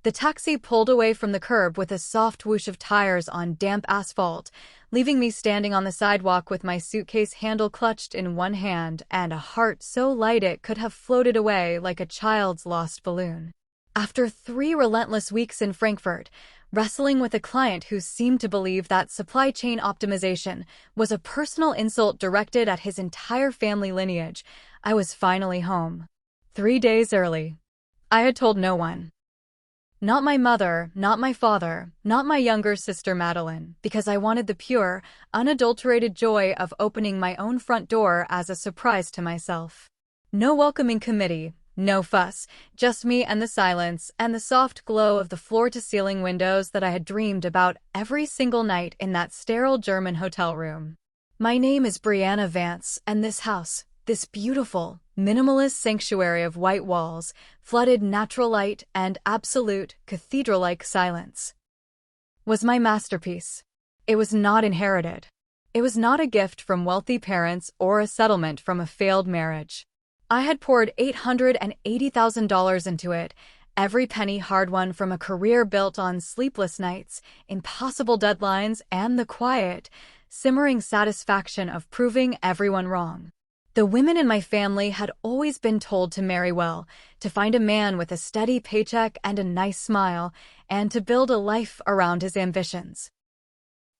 The taxi pulled away from the curb with a soft whoosh of tires on damp asphalt, leaving me standing on the sidewalk with my suitcase handle clutched in one hand and a heart so light it could have floated away like a child's lost balloon. After 3 relentless weeks in Frankfurt, wrestling with a client who seemed to believe that supply chain optimization was a personal insult directed at his entire family lineage, I was finally home. 3 days early. I had told no one. Not my mother, not my father, not my younger sister Madeline, because I wanted the pure, unadulterated joy of opening my own front door as a surprise to myself. No welcoming committee, no fuss, just me and the silence and the soft glow of the floor-to-ceiling windows that I had dreamed about every single night in that sterile German hotel room. My name is Brianna Vance, and this house, this beautiful, minimalist sanctuary of white walls, flooded natural light and absolute, cathedral-like silence, was my masterpiece. It was not inherited. It was not a gift from wealthy parents or a settlement from a failed marriage. I had poured $880,000 into it, every penny hard-won from a career built on sleepless nights, impossible deadlines, and the quiet, simmering satisfaction of proving everyone wrong. The women in my family had always been told to marry well, to find a man with a steady paycheck and a nice smile, and to build a life around his ambitions.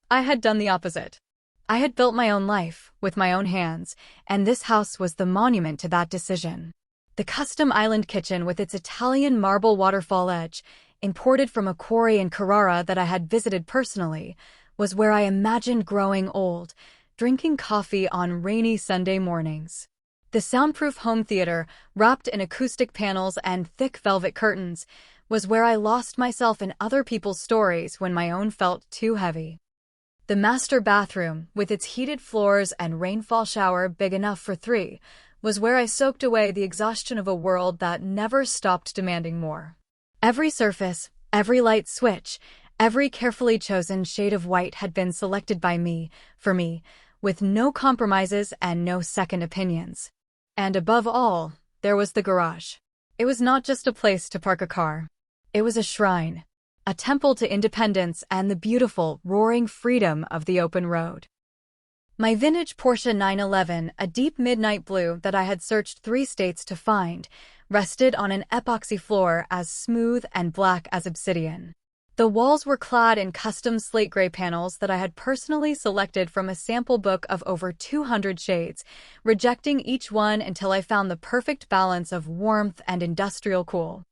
I had done the opposite. I had built my own life, with my own hands, and this house was the monument to that decision. The custom island kitchen with its Italian marble waterfall edge, imported from a quarry in Carrara that I had visited personally, was where I imagined growing old, drinking coffee on rainy Sunday mornings. The soundproof home theater, wrapped in acoustic panels and thick velvet curtains, was where I lost myself in other people's stories when my own felt too heavy. The master bathroom, with its heated floors and rainfall shower big enough for 3, was where I soaked away the exhaustion of a world that never stopped demanding more. Every surface, every light switch, every carefully chosen shade of white had been selected by me, for me, with no compromises and no second opinions. And above all, there was the garage. It was not just a place to park a car. It was a shrine, a temple to independence and the beautiful, roaring freedom of the open road. My vintage Porsche 911, a deep midnight blue that I had searched 3 states to find, rested on an epoxy floor as smooth and black as obsidian. The walls were clad in custom slate gray panels that I had personally selected from a sample book of over 200 shades, rejecting each one until I found the perfect balance of warmth and industrial cool.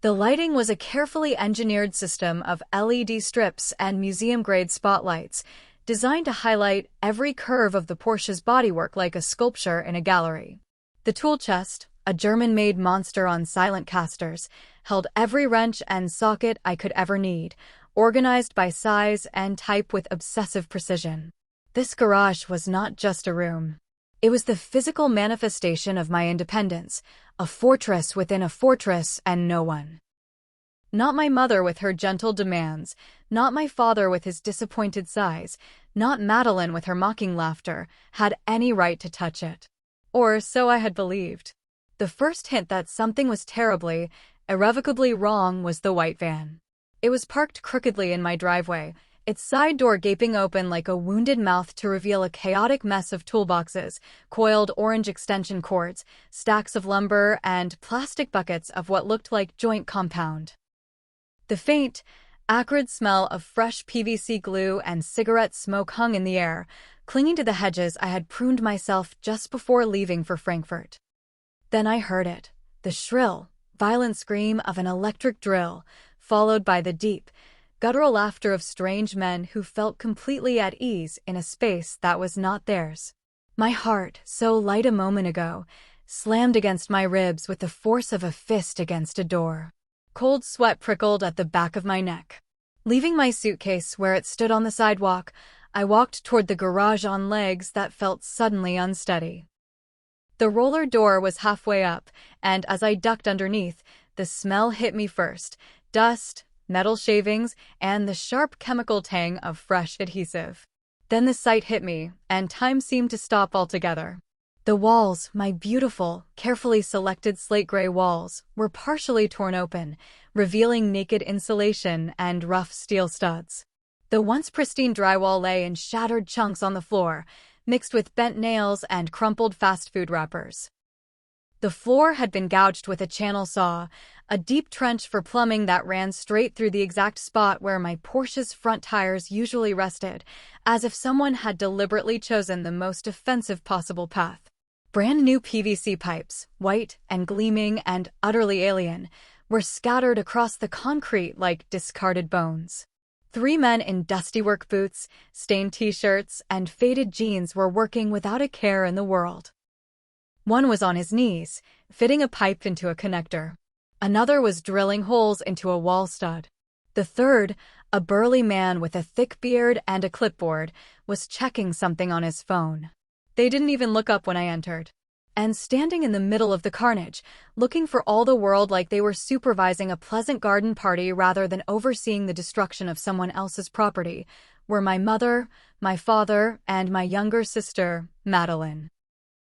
The lighting was a carefully engineered system of LED strips and museum-grade spotlights, designed to highlight every curve of the Porsche's bodywork like a sculpture in a gallery. The tool chest, a German-made monster on silent casters, held every wrench and socket I could ever need, organized by size and type with obsessive precision. This garage was not just a room. It was the physical manifestation of my independence, a fortress within a fortress and no one. Not my mother with her gentle demands, not my father with his disappointed sighs, not Madeline with her mocking laughter, had any right to touch it. Or so I had believed. The first hint that something was terribly, irrevocably wrong was the white van. It was parked crookedly in my driveway, its side door gaping open like a wounded mouth to reveal a chaotic mess of toolboxes, coiled orange extension cords, stacks of lumber, and plastic buckets of what looked like joint compound. The faint, acrid smell of fresh PVC glue and cigarette smoke hung in the air, clinging to the hedges I had pruned myself just before leaving for Frankfurt. Then I heard it, the shrill, violent scream of an electric drill, followed by the deep, guttural laughter of strange men who felt completely at ease in a space that was not theirs. My heart, so light a moment ago, slammed against my ribs with the force of a fist against a door. Cold sweat prickled at the back of my neck. Leaving my suitcase where it stood on the sidewalk, I walked toward the garage on legs that felt suddenly unsteady. The roller door was halfway up, and as I ducked underneath, the smell hit me first: dust, metal shavings, and the sharp chemical tang of fresh adhesive. Then the sight hit me, and time seemed to stop altogether. The walls, my beautiful, carefully selected slate gray walls, were partially torn open, revealing naked insulation and rough steel studs. The once pristine drywall lay in shattered chunks on the floor, mixed with bent nails and crumpled fast food wrappers. The floor had been gouged with a channel saw, a deep trench for plumbing that ran straight through the exact spot where my Porsche's front tires usually rested, as if someone had deliberately chosen the most offensive possible path. Brand new PVC pipes, white and gleaming and utterly alien, were scattered across the concrete like discarded bones. 3 men in dusty work boots, stained t-shirts, and faded jeans were working without a care in the world. One was on his knees, fitting a pipe into a connector. Another was drilling holes into a wall stud. The third, a burly man with a thick beard and a clipboard, was checking something on his phone. They didn't even look up when I entered. And standing in the middle of the carnage, looking for all the world like they were supervising a pleasant garden party rather than overseeing the destruction of someone else's property, were my mother, my father, and my younger sister, Madeline.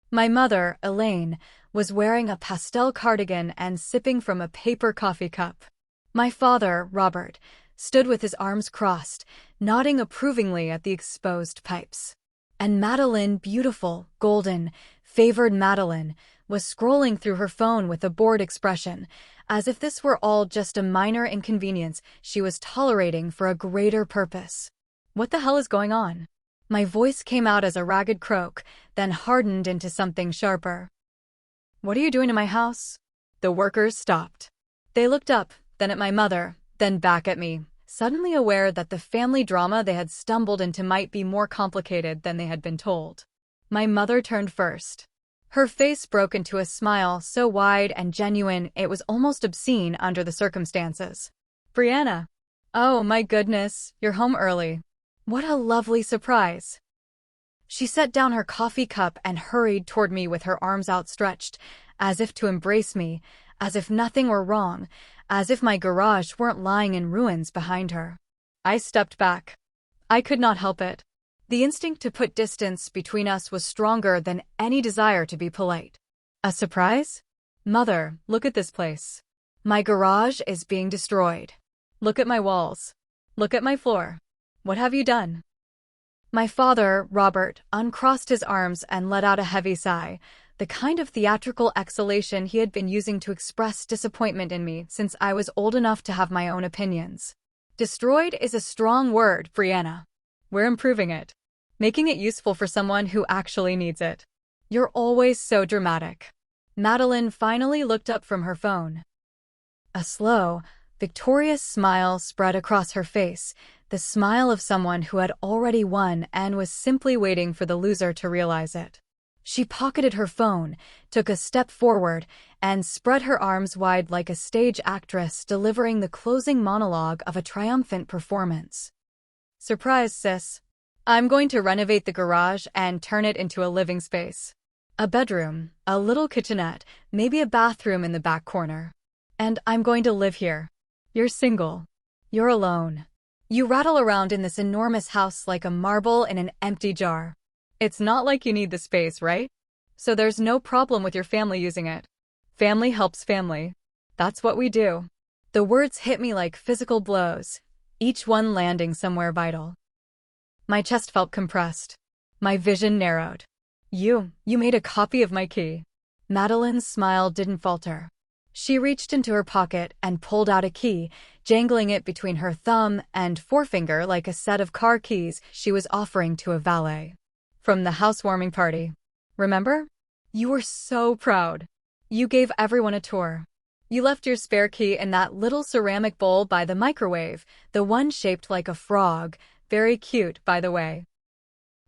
My mother, Elaine, was wearing a pastel cardigan and sipping from a paper coffee cup. My father, Robert, stood with his arms crossed, nodding approvingly at the exposed pipes. And Madeline, beautiful, golden, favored Madeline, was scrolling through her phone with a bored expression, as if this were all just a minor inconvenience she was tolerating for a greater purpose. What the hell is going on? My voice came out as a ragged croak, then hardened into something sharper. What are you doing to my house? The workers stopped. They looked up, then at my mother, then back at me, suddenly aware that the family drama they had stumbled into might be more complicated than they had been told. My mother turned first. Her face broke into a smile so wide and genuine it was almost obscene under the circumstances. Brianna. Oh my goodness, you're home early. What a lovely surprise. She set down her coffee cup and hurried toward me with her arms outstretched, as if to embrace me, as if nothing were wrong, as if my garage weren't lying in ruins behind her. I stepped back. I could not help it. The instinct to put distance between us was stronger than any desire to be polite. A surprise? Mother, look at this place. My garage is being destroyed. Look at my walls. Look at my floor. What have you done? My father, Robert, uncrossed his arms and let out a heavy sigh, the kind of theatrical exhalation he had been using to express disappointment in me since I was old enough to have my own opinions. Destroyed is a strong word, Brianna. We're improving it, making it useful for someone who actually needs it. You're always so dramatic. Madeline finally looked up from her phone. A slow, victorious smile spread across her face, the smile of someone who had already won and was simply waiting for the loser to realize it. She pocketed her phone, took a step forward, and spread her arms wide like a stage actress delivering the closing monologue of a triumphant performance. Surprise, sis. I'm going to renovate the garage and turn it into a living space. A bedroom, a little kitchenette, maybe a bathroom in the back corner. And I'm going to live here. You're single. You're alone. You rattle around in this enormous house like a marble in an empty jar. It's not like you need the space, right? So there's no problem with your family using it. Family helps family. That's what we do. The words hit me like physical blows, each one landing somewhere vital. My chest felt compressed. My vision narrowed. You made a copy of my key. Madeline's smile didn't falter. She reached into her pocket and pulled out a key, jangling it between her thumb and forefinger like a set of car keys she was offering to a valet. From the housewarming party. Remember? You were so proud. You gave everyone a tour. You left your spare key in that little ceramic bowl by the microwave, the one shaped like a frog, very cute, by the way.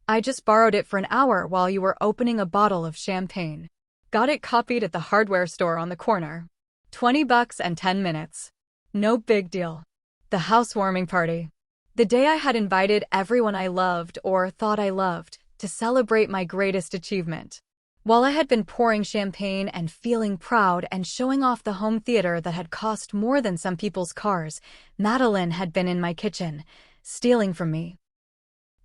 I just borrowed it for an hour while you were opening a bottle of champagne. Got it copied at the hardware store on the corner. $20 and 10 minutes. No big deal. The housewarming party. The day I had invited everyone I loved or thought I loved to celebrate my greatest achievement. While I had been pouring champagne and feeling proud and showing off the home theater that had cost more than some people's cars, Madeline had been in my kitchen, stealing from me.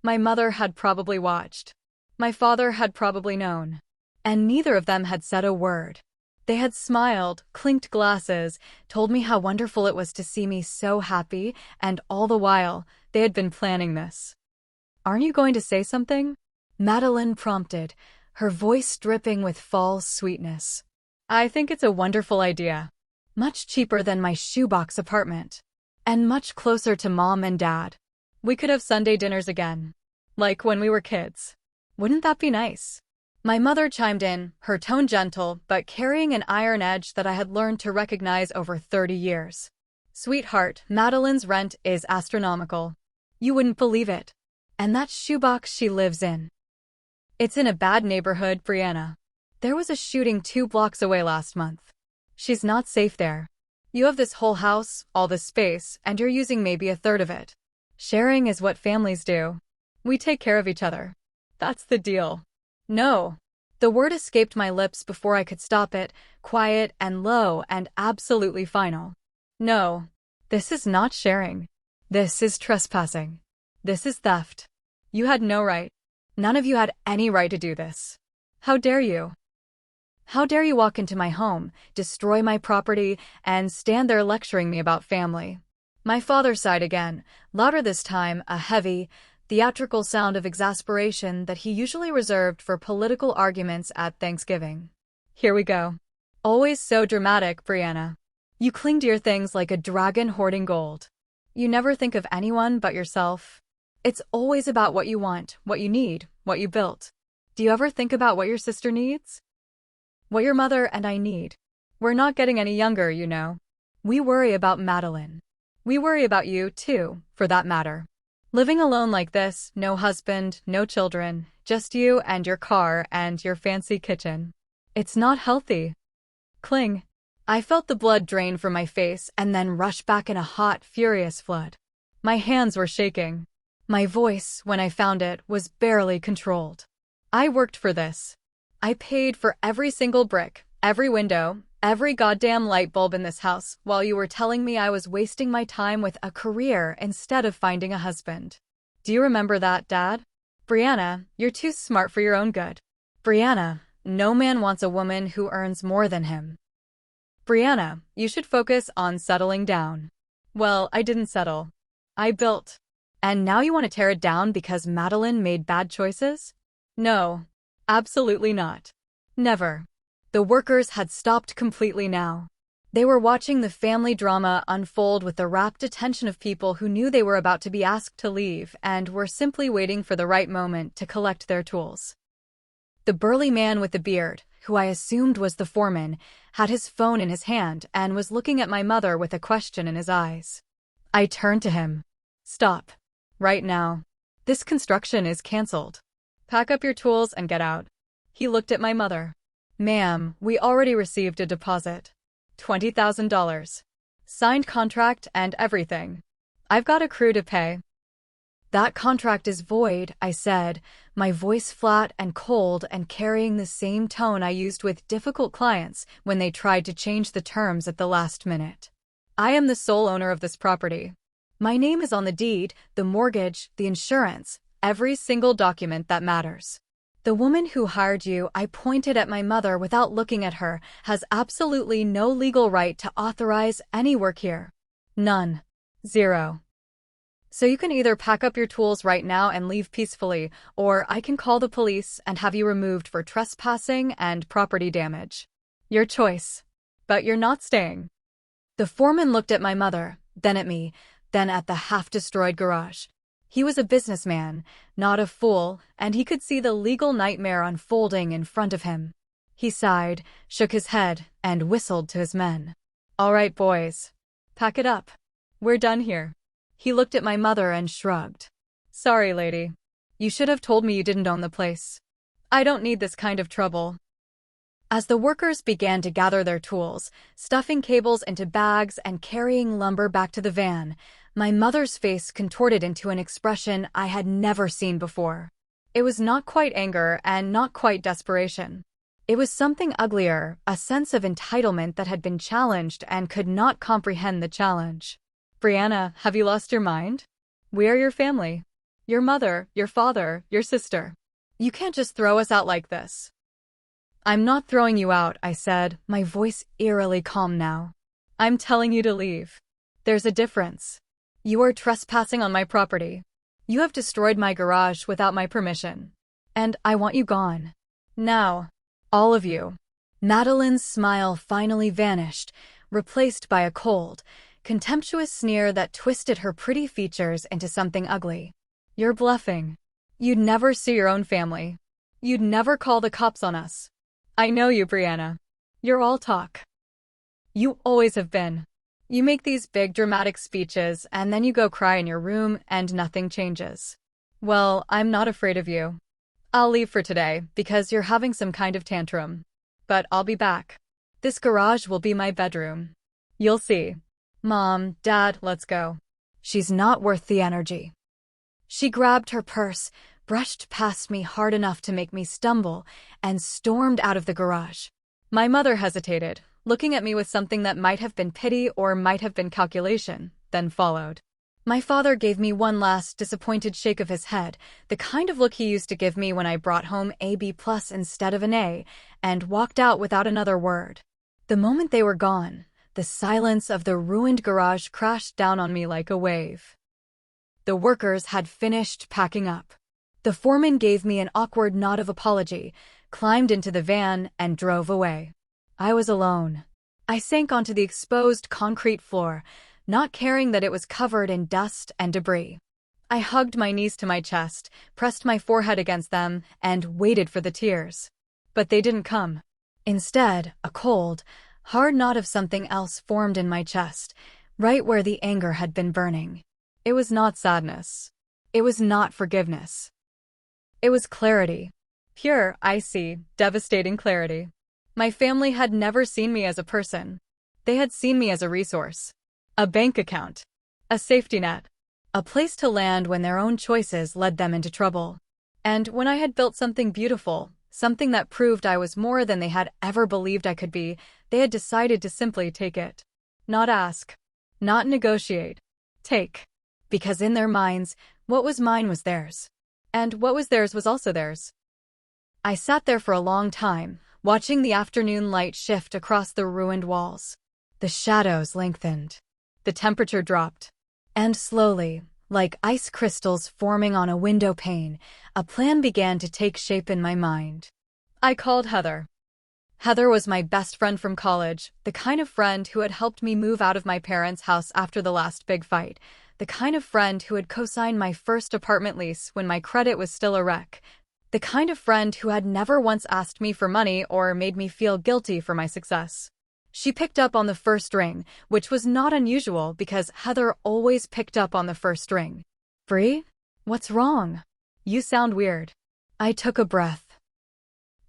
My mother had probably watched. My father had probably known. and neither of them had said a word. They had smiled, clinked glasses, told me how wonderful it was to see me so happy, and all the while, they had been planning this. "Aren't you going to say something?" Madeline prompted, her voice dripping with fall sweetness. "I think it's a wonderful idea. Much cheaper than my shoebox apartment. And much closer to Mom and Dad. We could have Sunday dinners again. Like when we were kids. Wouldn't that be nice?" My mother chimed in, her tone gentle, but carrying an iron edge that I had learned to recognize over 30 years. "Sweetheart, Madeline's rent is astronomical. You wouldn't believe it. And that shoebox she lives in. It's in a bad neighborhood, Brianna. There was a shooting 2 blocks away last month. She's not safe there. You have this whole house, all this space, and you're using maybe a third of it. Sharing is what families do. We take care of each other. That's the deal." "No." The word escaped my lips before I could stop it, quiet and low and absolutely final. "No. This is not sharing. This is trespassing. This is theft. You had no right. None of you had any right to do this. How dare you? How dare you walk into my home, destroy my property, and stand there lecturing me about family?" My father sighed again, louder this time, a heavy, theatrical sound of exasperation that he usually reserved for political arguments at Thanksgiving. "Here we go. Always so dramatic, Brianna. You cling to your things like a dragon hoarding gold. You never think of anyone but yourself. It's always about what you want, what you need, what you built. Do you ever think about what your sister needs? What your mother and I need? We're not getting any younger, you know. We worry about Madeline. We worry about you, too, for that matter. Living alone like this, no husband, no children, just you and your car and your fancy kitchen. It's not healthy. Cling." I felt the blood drain from my face and then rush back in a hot, furious flood. My hands were shaking. My voice, when I found it, was barely controlled. "I worked for this. I paid for every single brick, every window, every goddamn light bulb in this house while you were telling me I was wasting my time with a career instead of finding a husband. Do you remember that, Dad? Brianna, you're too smart for your own good. Brianna, no man wants a woman who earns more than him. Brianna, you should focus on settling down." Well, I didn't settle. I built. And now you want to tear it down because Madeline made bad choices? No. Absolutely not. Never. The workers had stopped completely now. They were watching the family drama unfold with the rapt attention of people who knew they were about to be asked to leave and were simply waiting for the right moment to collect their tools. The burly man with the beard, who I assumed was the foreman, had his phone in his hand and was looking at my mother with a question in his eyes. I turned to him. "Stop. Right now. This construction is canceled. Pack up your tools and get out." He looked at my mother. "Ma'am, we already received a deposit. $20,000. Signed contract and everything. I've got a crew to pay." "That contract is void," I said, my voice flat and cold and carrying the same tone I used with difficult clients when they tried to change the terms at the last minute. "I am the sole owner of this property. My name is on the deed, the mortgage, the insurance, every single document that matters. The woman who hired you," I pointed at my mother without looking at her, "has absolutely no legal right to authorize any work here. None. Zero. So you can either pack up your tools right now and leave peacefully, or I can call the police and have you removed for trespassing and property damage. Your choice. But you're not staying." The foreman looked at my mother, then at me, then at the half-destroyed garage. He was a businessman, not a fool, and he could see the legal nightmare unfolding in front of him. He sighed, shook his head, and whistled to his men. "All right, boys. Pack it up. We're done here." He looked at my mother and shrugged. "Sorry, lady. You should have told me you didn't own the place. I don't need this kind of trouble." As the workers began to gather their tools, stuffing cables into bags and carrying lumber back to the van, my mother's face contorted into an expression I had never seen before. It was not quite anger and not quite desperation. It was something uglier, a sense of entitlement that had been challenged and could not comprehend the challenge. "Brianna, have you lost your mind? We are your family. Your mother, your father, your sister. You can't just throw us out like this." I'm not throwing you out, I said, my voice eerily calm now. I'm telling you to leave. There's a difference. You are trespassing on my property. You have destroyed my garage without my permission. And I want you gone. Now. All of you. Madeline's smile finally vanished, replaced by a cold, contemptuous sneer that twisted her pretty features into something ugly. You're bluffing. You'd never sue your own family. You'd never call the cops on us. I know you, Brianna. You're all talk. You always have been. You make these big dramatic speeches and then you go cry in your room and nothing changes. Well, I'm not afraid of you. I'll leave for today because you're having some kind of tantrum. But I'll be back. This garage will be my bedroom. You'll see. Mom, Dad, let's go. She's not worth the energy. She grabbed her purse, brushed past me hard enough to make me stumble, and stormed out of the garage. My mother hesitated, looking at me with something that might have been pity or might have been calculation, then followed. My father gave me one last disappointed shake of his head, the kind of look he used to give me when I brought home a B+ instead of an A, and walked out without another word. The moment they were gone, the silence of the ruined garage crashed down on me like a wave. The workers had finished packing up. The foreman gave me an awkward nod of apology, climbed into the van, and drove away. I was alone. I sank onto the exposed concrete floor, not caring that it was covered in dust and debris. I hugged my knees to my chest, pressed my forehead against them, and waited for the tears. But they didn't come. Instead, a cold, hard knot of something else formed in my chest, right where the anger had been burning. It was not sadness. It was not forgiveness. It was clarity. Pure, icy, devastating clarity. My family had never seen me as a person. They had seen me as a resource. A bank account. A safety net. A place to land when their own choices led them into trouble. And when I had built something beautiful, something that proved I was more than they had ever believed I could be, they had decided to simply take it. Not ask. Not negotiate. Take. Because in their minds, what was mine was theirs. And what was theirs was also theirs. I sat there for a long time, watching the afternoon light shift across the ruined walls. The shadows lengthened. The temperature dropped. And slowly, like ice crystals forming on a window pane, a plan began to take shape in my mind. I called Heather. Heather was my best friend from college, the kind of friend who had helped me move out of my parents' house after the last big fight, the kind of friend who had co-signed my first apartment lease when my credit was still a wreck, the kind of friend who had never once asked me for money or made me feel guilty for my success. She picked up on the first ring, which was not unusual because Heather always picked up on the first ring. Bree? What's wrong? You sound weird. I took a breath.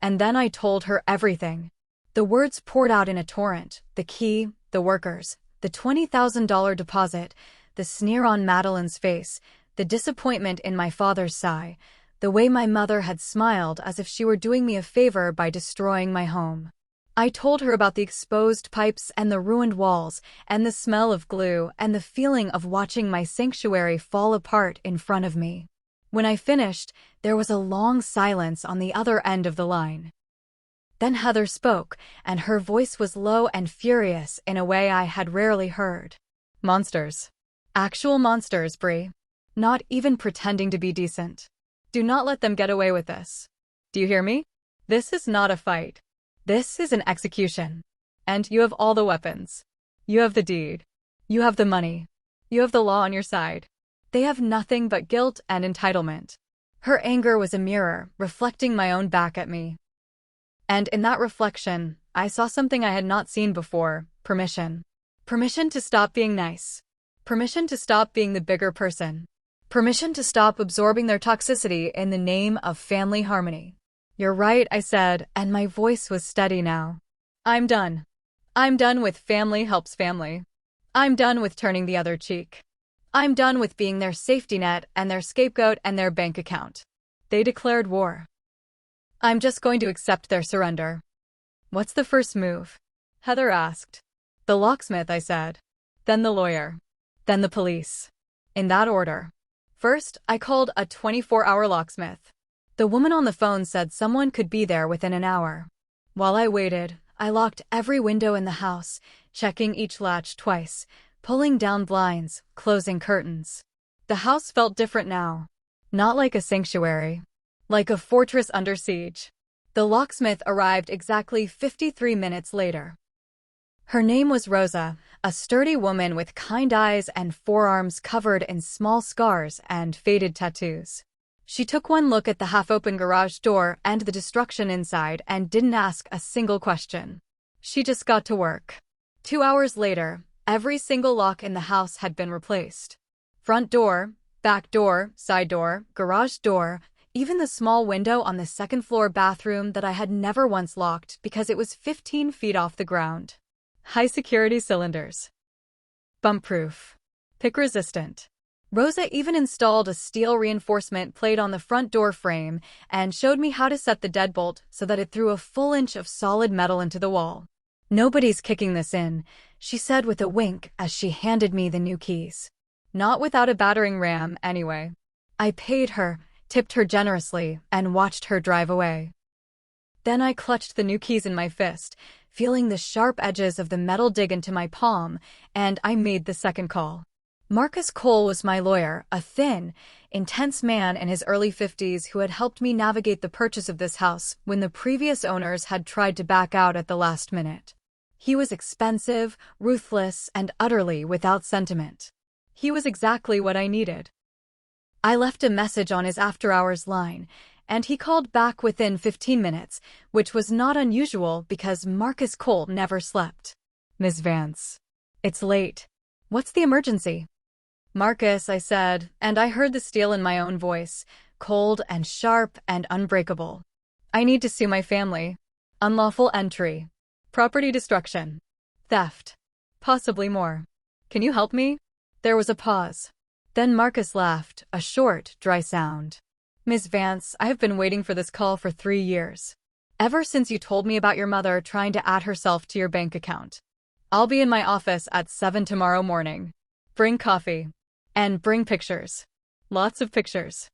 And then I told her everything. The words poured out in a torrent, the key, the workers, the $20,000 deposit, the sneer on Madeline's face, the disappointment in my father's sigh, the way my mother had smiled as if she were doing me a favor by destroying my home. I told her about the exposed pipes and the ruined walls, and the smell of glue, and the feeling of watching my sanctuary fall apart in front of me. When I finished, there was a long silence on the other end of the line. Then Heather spoke, and her voice was low and furious in a way I had rarely heard. Monsters. Actual monsters, Bree. Not even pretending to be decent. Do not let them get away with this. Do you hear me? This is not a fight. This is an execution. And you have all the weapons. You have the deed. You have the money. You have the law on your side. They have nothing but guilt and entitlement. Her anger was a mirror, reflecting my own back at me. And in that reflection, I saw something I had not seen before: permission. Permission to stop being nice. Permission to stop being the bigger person. Permission to stop absorbing their toxicity in the name of family harmony. You're right, I said, and my voice was steady now. I'm done. I'm done with family helps family. I'm done with turning the other cheek. I'm done with being their safety net and their scapegoat and their bank account. They declared war. I'm just going to accept their surrender. What's the first move? Heather asked. The locksmith, I said. Then the lawyer. Then the police. In that order. First, I called a 24-hour locksmith. The woman on the phone said someone could be there within an hour. While I waited, I locked every window in the house, checking each latch twice, pulling down blinds, closing curtains. The house felt different now. Not like a sanctuary. Like a fortress under siege. The locksmith arrived exactly 53 minutes later. Her name was Rosa, a sturdy woman with kind eyes and forearms covered in small scars and faded tattoos. She took one look at the half-open garage door and the destruction inside and didn't ask a single question. She just got to work. 2 hours later, every single lock in the house had been replaced. Front door, back door, side door, garage door, even the small window on the second-floor bathroom that I had never once locked because it was 15 feet off the ground. High-security cylinders. Bump-proof. Pick-resistant. Rosa even installed a steel reinforcement plate on the front door frame and showed me how to set the deadbolt so that it threw a full inch of solid metal into the wall. "Nobody's kicking this in," she said with a wink as she handed me the new keys. "Not without a battering ram, anyway." I paid her, tipped her generously, and watched her drive away. Then I clutched the new keys in my fist, feeling the sharp edges of the metal dig into my palm, and I made the second call. Marcus Cole was my lawyer, a thin, intense man in his early 50s who had helped me navigate the purchase of this house when the previous owners had tried to back out at the last minute. He was expensive, ruthless, and utterly without sentiment. He was exactly what I needed. I left a message on his after-hours line, and he called back within 15 minutes, which was not unusual because Marcus Cole never slept. "Ms. Vance. It's late. What's the emergency?" "Marcus," I said, and I heard the steel in my own voice, cold and sharp and unbreakable. "I need to sue my family. Unlawful entry. Property destruction. Theft. Possibly more. Can you help me?" There was a pause. Then Marcus laughed, a short, dry sound. "Ms. Vance, I have been waiting for this call for 3 years. Ever since you told me about your mother trying to add herself to your bank account. I'll be in my office at 7 tomorrow morning. Bring coffee. And bring pictures. Lots of pictures."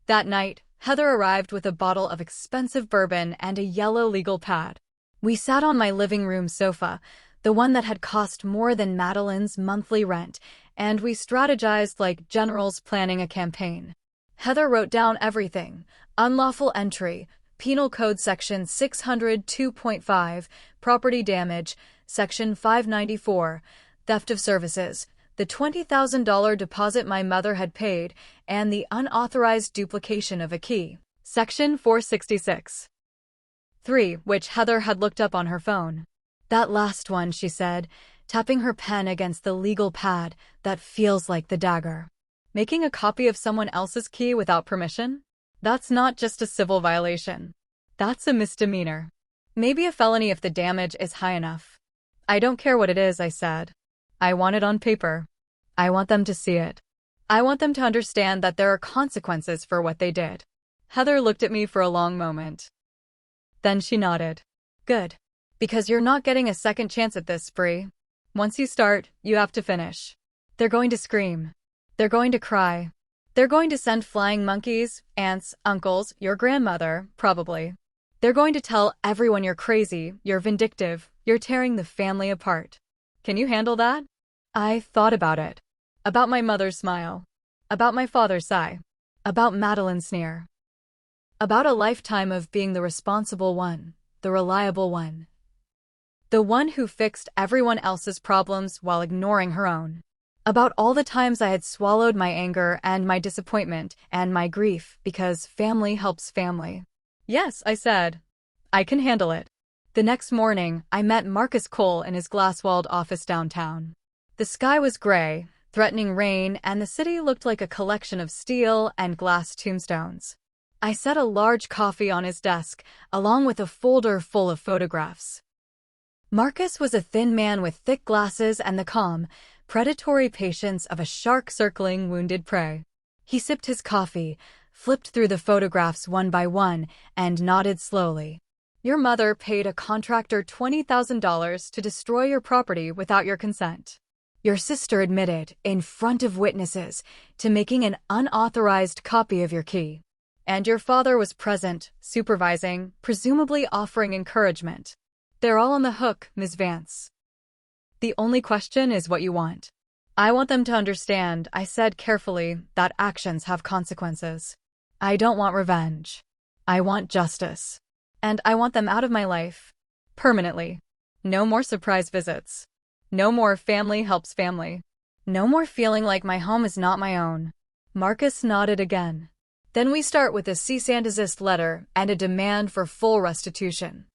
That night, Heather arrived with a bottle of expensive bourbon and a yellow legal pad. We sat on my living room sofa, the one that had cost more than Madeline's monthly rent, and we strategized like generals planning a campaign. Heather wrote down everything: unlawful entry, Penal Code Section 602.5, property damage, Section 594, theft of services, the $20,000 deposit my mother had paid, and the unauthorized duplication of a key, Section 466. 3, which Heather had looked up on her phone. "That last one," she said, tapping her pen against the legal pad, "that feels like the dagger. Making a copy of someone else's key without permission? That's not just a civil violation. That's a misdemeanor. Maybe a felony if the damage is high enough." "I don't care what it is," I said. "I want it on paper. I want them to see it. I want them to understand that there are consequences for what they did." Heather looked at me for a long moment. Then she nodded. "Good. Because you're not getting a second chance at this, Bree. Once you start, you have to finish. They're going to scream. They're going to cry. They're going to send flying monkeys, aunts, uncles, your grandmother, probably. They're going to tell everyone you're crazy, you're vindictive, you're tearing the family apart. Can you handle that?" I thought about it. About my mother's smile. About my father's sigh. About Madeline's sneer. About a lifetime of being the responsible one, the reliable one. The one who fixed everyone else's problems while ignoring her own. About all the times I had swallowed my anger and my disappointment and my grief because family helps family. "Yes," I said. "I can handle it." The next morning, I met Marcus Cole in his glass-walled office downtown. The sky was gray, threatening rain, and the city looked like a collection of steel and glass tombstones. I set a large coffee on his desk, along with a folder full of photographs. Marcus was a thin man with thick glasses and the calm, predatory patience of a shark circling wounded prey. He sipped his coffee, flipped through the photographs one by one, and nodded slowly. "Your mother paid a contractor $20,000 to destroy your property without your consent. Your sister admitted, in front of witnesses, to making an unauthorized copy of your key. And your father was present, supervising, presumably offering encouragement. They're all on the hook, Ms. Vance. The only question is what you want. I want them to understand, I said carefully, that actions have consequences. I don't want revenge. I want justice. And I want them out of my life. Permanently. No more surprise visits. No more family helps family. No more feeling like my home is not my own. Marcus nodded again. Then we start with a cease and desist letter and a demand for full restitution.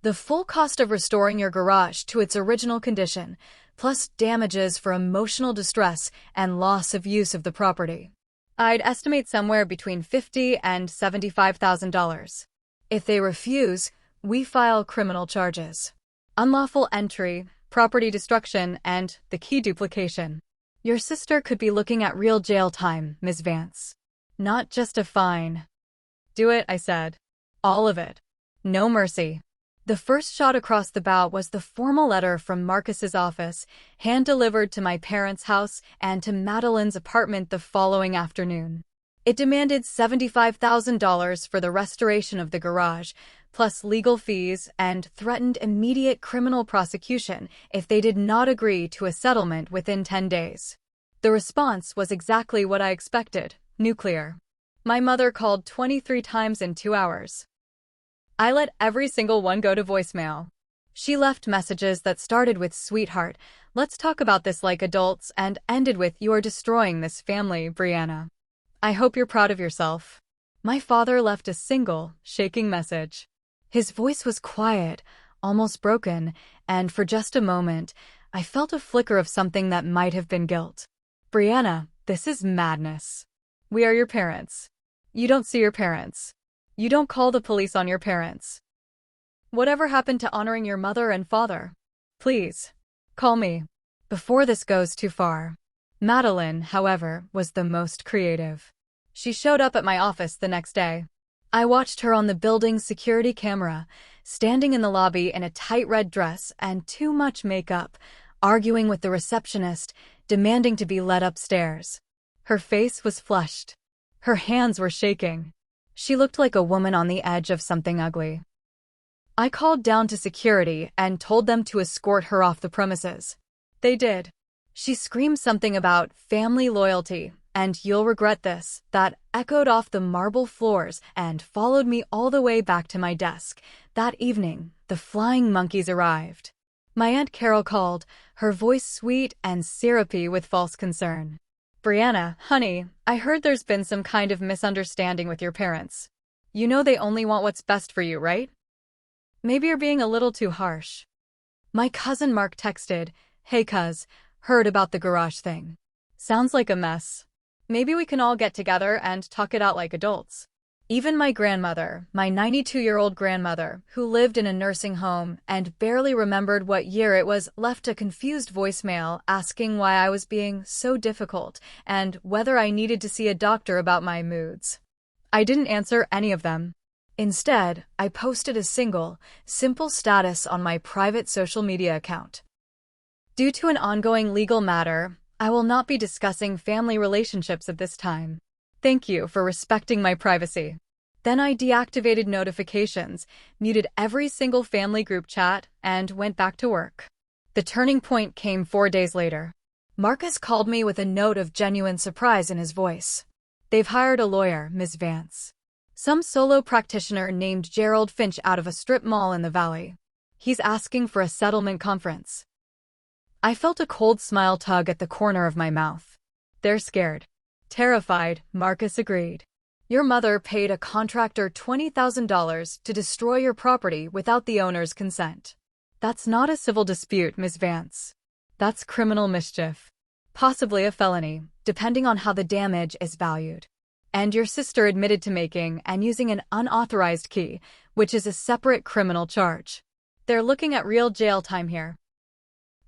The full cost of restoring your garage to its original condition, plus damages for emotional distress and loss of use of the property. I'd estimate somewhere between $50,000 and $75,000. If they refuse, we file criminal charges. Unlawful entry, property destruction, and the key duplication. Your sister could be looking at real jail time, Ms. Vance. Not just a fine. Do it, I said. All of it. No mercy. The first shot across the bow was the formal letter from Marcus's office, hand-delivered to my parents' house and to Madeline's apartment the following afternoon. It demanded $75,000 for the restoration of the garage, plus legal fees, and threatened immediate criminal prosecution if they did not agree to a settlement within 10 days. The response was exactly what I expected, nuclear. My mother called 23 times in 2 hours. I let every single one go to voicemail. She left messages that started with, "Sweetheart, let's talk about this like adults," and ended with, "You are destroying this family, Brianna. I hope you're proud of yourself." My father left a single, shaking message. His voice was quiet, almost broken, and for just a moment, I felt a flicker of something that might have been guilt. "Brianna, this is madness. We are your parents. You don't see your parents. You don't call the police on your parents. Whatever happened to honoring your mother and father? Please, call me before this goes too far." Madeline, however, was the most creative. She showed up at my office the next day. I watched her on the building's security camera, standing in the lobby in a tight red dress and too much makeup, arguing with the receptionist, demanding to be led upstairs. Her face was flushed. Her hands were shaking. She looked like a woman on the edge of something ugly. I called down to security and told them to escort her off the premises. They did. She screamed something about family loyalty and "you'll regret this" that echoed off the marble floors and followed me all the way back to my desk. That evening, the flying monkeys arrived. My Aunt Carol called, her voice sweet and syrupy with false concern. "Brianna, honey, I heard there's been some kind of misunderstanding with your parents. You know they only want what's best for you, right? Maybe you're being a little too harsh." My cousin Mark texted, "Hey cuz, heard about the garage thing. Sounds like a mess. Maybe we can all get together and talk it out like adults." Even my grandmother, my 92-year-old grandmother, who lived in a nursing home and barely remembered what year it was, left a confused voicemail asking why I was being so difficult and whether I needed to see a doctor about my moods. I didn't answer any of them. Instead, I posted a single, simple status on my private social media account. Due to an ongoing legal matter, I will not be discussing family relationships at this time. Thank you for respecting my privacy. Then I deactivated notifications, muted every single family group chat, and went back to work. The turning point came 4 days later. Marcus called me with a note of genuine surprise in his voice. "They've hired a lawyer, Ms. Vance. Some solo practitioner named Gerald Finch out of a strip mall in the valley. He's asking for a settlement conference." I felt a cold smile tug at the corner of my mouth. "They're scared." Terrified, Marcus agreed. "Your mother paid a contractor $20,000 to destroy your property without the owner's consent. That's not a civil dispute, Ms. Vance. That's criminal mischief. Possibly a felony, depending on how the damage is valued. And your sister admitted to making and using an unauthorized key, which is a separate criminal charge. They're looking at real jail time here.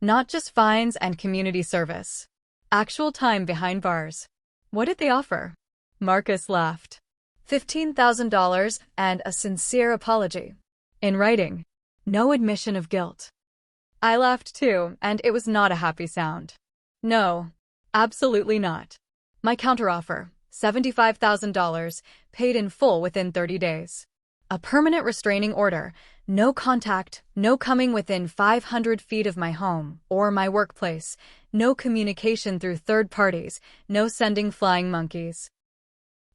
Not just fines and community service. Actual time behind bars." "What did they offer?" Marcus laughed. $15,000 and a sincere apology. In writing. No admission of guilt. I laughed too, and it was not a happy sound. No, absolutely not. My counteroffer, $75,000, paid in full within 30 days. A permanent restraining order, no contact, no coming within 500 feet of my home or my workplace, no communication through third parties, no sending flying monkeys.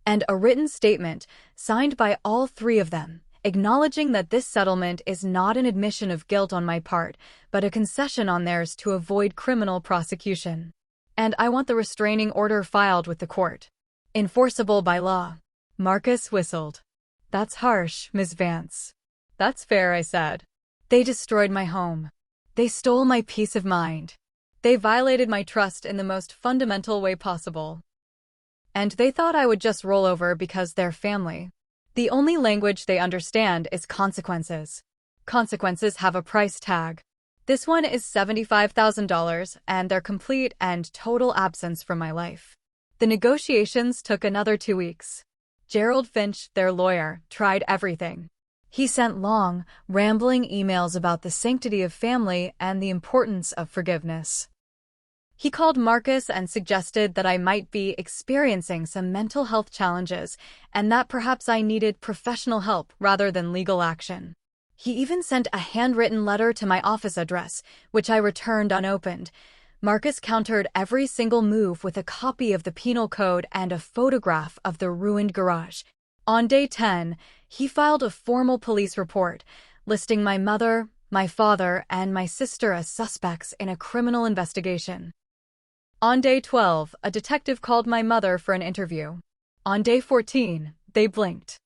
And a written statement, signed by all three of them, acknowledging that this settlement is not an admission of guilt on my part, but a concession on theirs to avoid criminal prosecution. And I want the restraining order filed with the court. Enforceable by law. Marcus whistled. That's harsh, Ms. Vance. That's fair, I said. They destroyed my home. They stole my peace of mind. They violated my trust in the most fundamental way possible. And they thought I would just roll over because they're family. The only language they understand is consequences. Consequences have a price tag. This one is $75,000 and their complete and total absence from my life. The negotiations took another 2 weeks. Gerald Finch, their lawyer, tried everything. He sent long, rambling emails about the sanctity of family and the importance of forgiveness. He called Marcus and suggested that I might be experiencing some mental health challenges and that perhaps I needed professional help rather than legal action. He even sent a handwritten letter to my office address, which I returned unopened. Marcus countered every single move with a copy of the penal code and a photograph of the ruined garage. On day 10, he filed a formal police report, listing my mother, my father, and my sister as suspects in a criminal investigation. On day 12, a detective called my mother for an interview. On day 14, they blinked.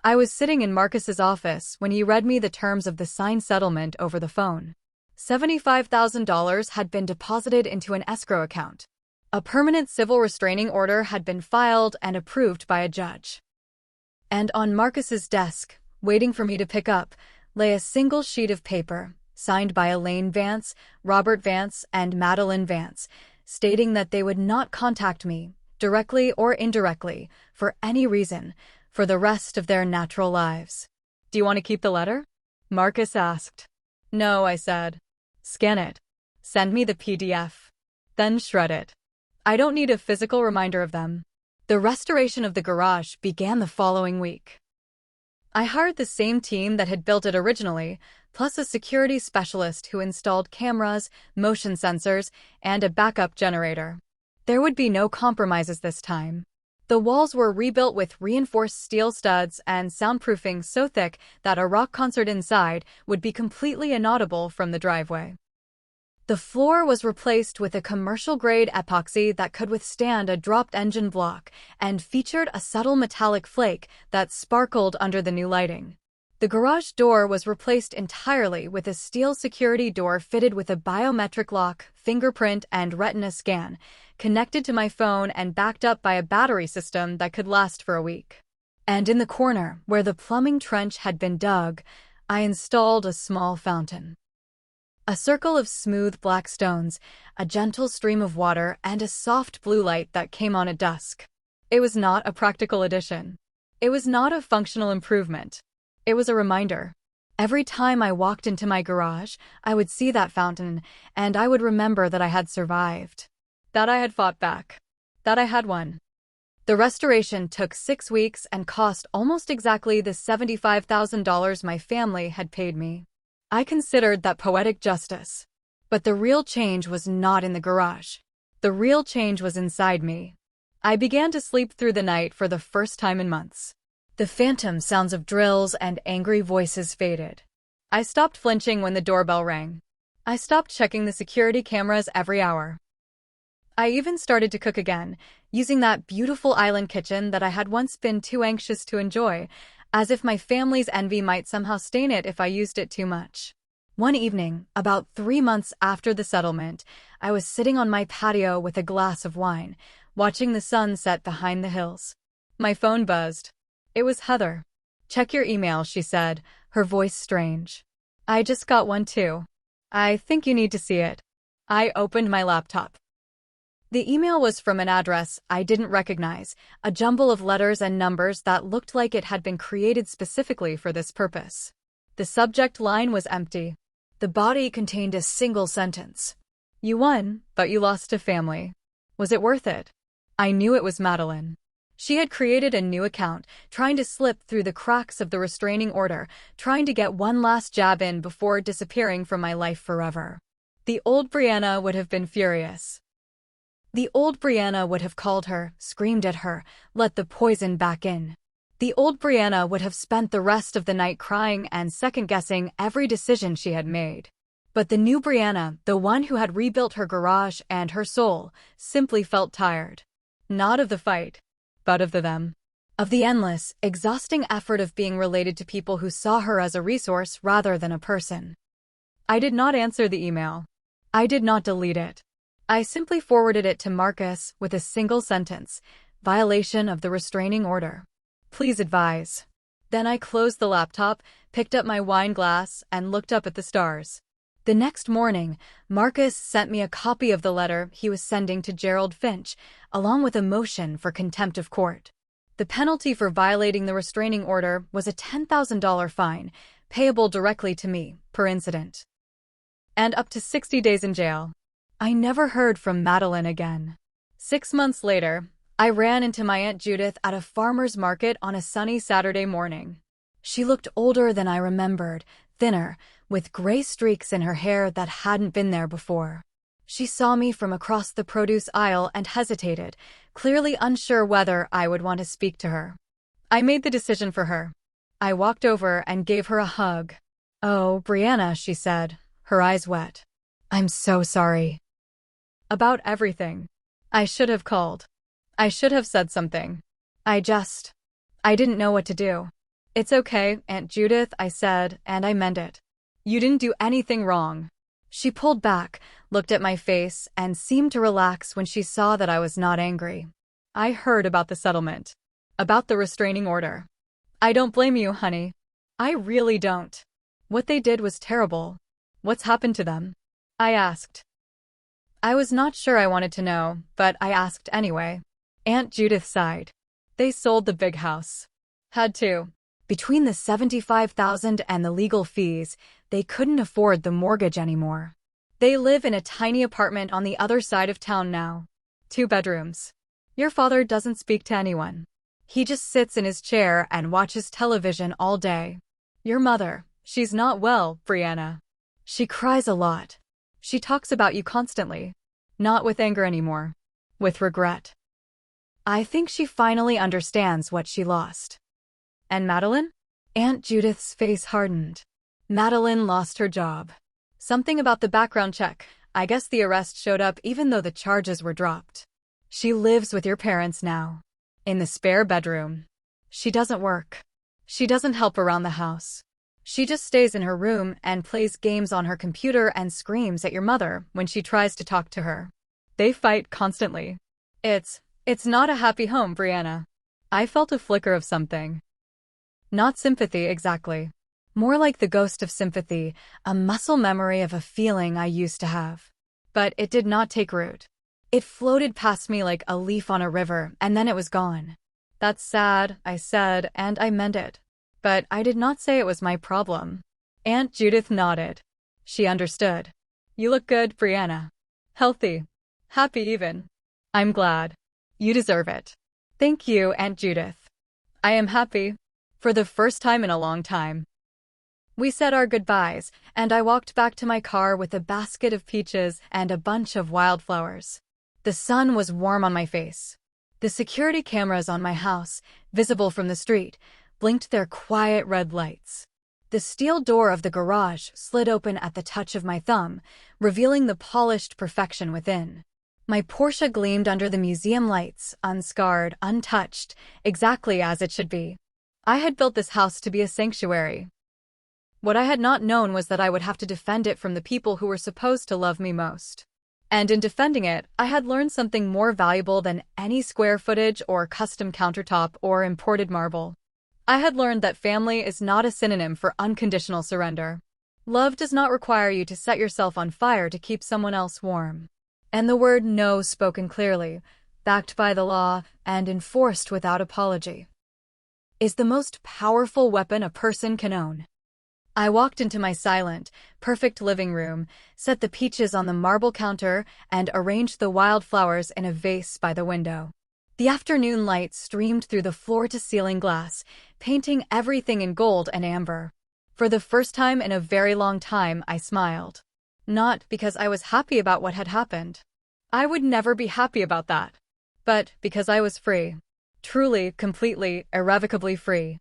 I was sitting in Marcus's office when he read me the terms of the signed settlement over the phone. $75,000 had been deposited into an escrow account. A permanent civil restraining order had been filed and approved by a judge. And on Marcus's desk, waiting for me to pick up, lay a single sheet of paper, signed by Elaine Vance, Robert Vance, and Madeline Vance, stating that they would not contact me, directly or indirectly, for any reason, for the rest of their natural lives. Do you want to keep the letter? Marcus asked. No, I said. Scan it. Send me the PDF. Then shred it. I don't need a physical reminder of them. The restoration of the garage began the following week. I hired the same team that had built it originally, plus a security specialist who installed cameras, motion sensors, and a backup generator. There would be no compromises this time. The walls were rebuilt with reinforced steel studs and soundproofing so thick that a rock concert inside would be completely inaudible from the driveway. The floor was replaced with a commercial-grade epoxy that could withstand a dropped engine block and featured a subtle metallic flake that sparkled under the new lighting. The garage door was replaced entirely with a steel security door fitted with a biometric lock, fingerprint, and retina scan, connected to my phone and backed up by a battery system that could last for a week. And in the corner, where the plumbing trench had been dug, I installed a small fountain. A circle of smooth black stones, a gentle stream of water, and a soft blue light that came on at dusk. It was not a practical addition. It was not a functional improvement. It was a reminder. Every time I walked into my garage, I would see that fountain, and I would remember that I had survived. That I had fought back. That I had won. The restoration took 6 weeks and cost almost exactly the $75,000 my family had paid me. I considered that poetic justice. But the real change was not in the garage. The real change was inside me. I began to sleep through the night for the first time in months. The phantom sounds of drills and angry voices faded. I stopped flinching when the doorbell rang. I stopped checking the security cameras every hour. I even started to cook again, using that beautiful island kitchen that I had once been too anxious to enjoy, as if my family's envy might somehow stain it if I used it too much. One evening, about 3 months after the settlement, I was sitting on my patio with a glass of wine, watching the sun set behind the hills. My phone buzzed. It was Heather. Check your email, she said, her voice strange. I just got one too. I think you need to see it. I opened my laptop. The email was from an address I didn't recognize, a jumble of letters and numbers that looked like it had been created specifically for this purpose. The subject line was empty. The body contained a single sentence. You won, but you lost a family. Was it worth it? I knew it was Madeline. She had created a new account, trying to slip through the cracks of the restraining order, trying to get one last jab in before disappearing from my life forever. The old Brianna would have been furious. The old Brianna would have called her, screamed at her, let the poison back in. The old Brianna would have spent the rest of the night crying and second-guessing every decision she had made. But the new Brianna, the one who had rebuilt her garage and her soul, simply felt tired. Not of the fight, but of the them. Of the endless, exhausting effort of being related to people who saw her as a resource rather than a person. I did not answer the email. I did not delete it. I simply forwarded it to Marcus with a single sentence: violation of the restraining order. Please advise. Then I closed the laptop, picked up my wine glass, and looked up at the stars. The next morning, Marcus sent me a copy of the letter he was sending to Gerald Finch, along with a motion for contempt of court. The penalty for violating the restraining order was a $10,000 fine, payable directly to me, per incident. And up to 60 days in jail. I never heard from Madeline again. 6 months later, I ran into my Aunt Judith at a farmer's market on a sunny Saturday morning. She looked older than I remembered, thinner, with gray streaks in her hair that hadn't been there before. She saw me from across the produce aisle and hesitated, clearly unsure whether I would want to speak to her. I made the decision for her. I walked over and gave her a hug. "Oh, Brianna," she said, her eyes wet. "I'm so sorry. About everything. I should have called. I should have said something. I didn't know what to do." "It's okay, Aunt Judith," I said, and I meant it. "You didn't do anything wrong." She pulled back, looked at my face, and seemed to relax when she saw that I was not angry. "I heard about the settlement. About the restraining order. I don't blame you, honey. I really don't. What they did was terrible. What's happened to them?" I asked. I was not sure I wanted to know, but I asked anyway. Aunt Judith sighed. "They sold the big house. Had to. Between the $75,000 and the legal fees, they couldn't afford the mortgage anymore. They live in a tiny apartment on the other side of town now. 2 bedrooms. Your father doesn't speak to anyone. He just sits in his chair and watches television all day. Your mother, she's not well, Brianna. She cries a lot. She talks about you constantly. Not with anger anymore. With regret. I think she finally understands what she lost." "And Madeline?" Aunt Judith's face hardened. "Madeline lost her job. Something about the background check. I guess the arrest showed up even though the charges were dropped. She lives with your parents now. In the spare bedroom. She doesn't work. She doesn't help around the house. She just stays in her room and plays games on her computer and screams at your mother when she tries to talk to her. They fight constantly. It's not a happy home, Brianna." I felt a flicker of something. Not sympathy exactly. More like the ghost of sympathy, a muscle memory of a feeling I used to have. But it did not take root. It floated past me like a leaf on a river, and then it was gone. "That's sad," I said, and I meant it. But I did not say it was my problem. Aunt Judith nodded. She understood. "You look good, Brianna. Healthy. Happy even. I'm glad. You deserve it." "Thank you, Aunt Judith. I am happy. For the first time in a long time." We said our goodbyes, and I walked back to my car with a basket of peaches and a bunch of wildflowers. The sun was warm on my face. The security cameras on my house, visible from the street, blinked their quiet red lights. The steel door of the garage slid open at the touch of my thumb, revealing the polished perfection within. My Porsche gleamed under the museum lights, unscarred, untouched, exactly as it should be. I had built this house to be a sanctuary. What I had not known was that I would have to defend it from the people who were supposed to love me most. And in defending it, I had learned something more valuable than any square footage or custom countertop or imported marble. I had learned that family is not a synonym for unconditional surrender. Love does not require you to set yourself on fire to keep someone else warm. And the word no spoken clearly, backed by the law, and enforced without apology, is the most powerful weapon a person can own. I walked into my silent, perfect living room, set the peaches on the marble counter, and arranged the wildflowers in a vase by the window. The afternoon light streamed through the floor-to-ceiling glass, painting everything in gold and amber. For the first time in a very long time, I smiled. Not because I was happy about what had happened. I would never be happy about that. But because I was free. Truly, completely, irrevocably free.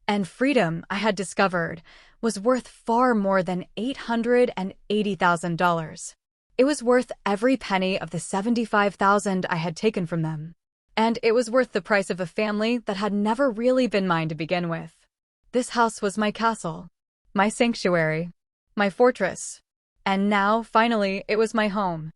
And freedom, I had discovered, was worth far more than $880,000. It was worth every penny of the $75,000 I had taken from them. And it was worth the price of a family that had never really been mine to begin with. This house was my castle, my sanctuary, my fortress. And now, finally, it was my home.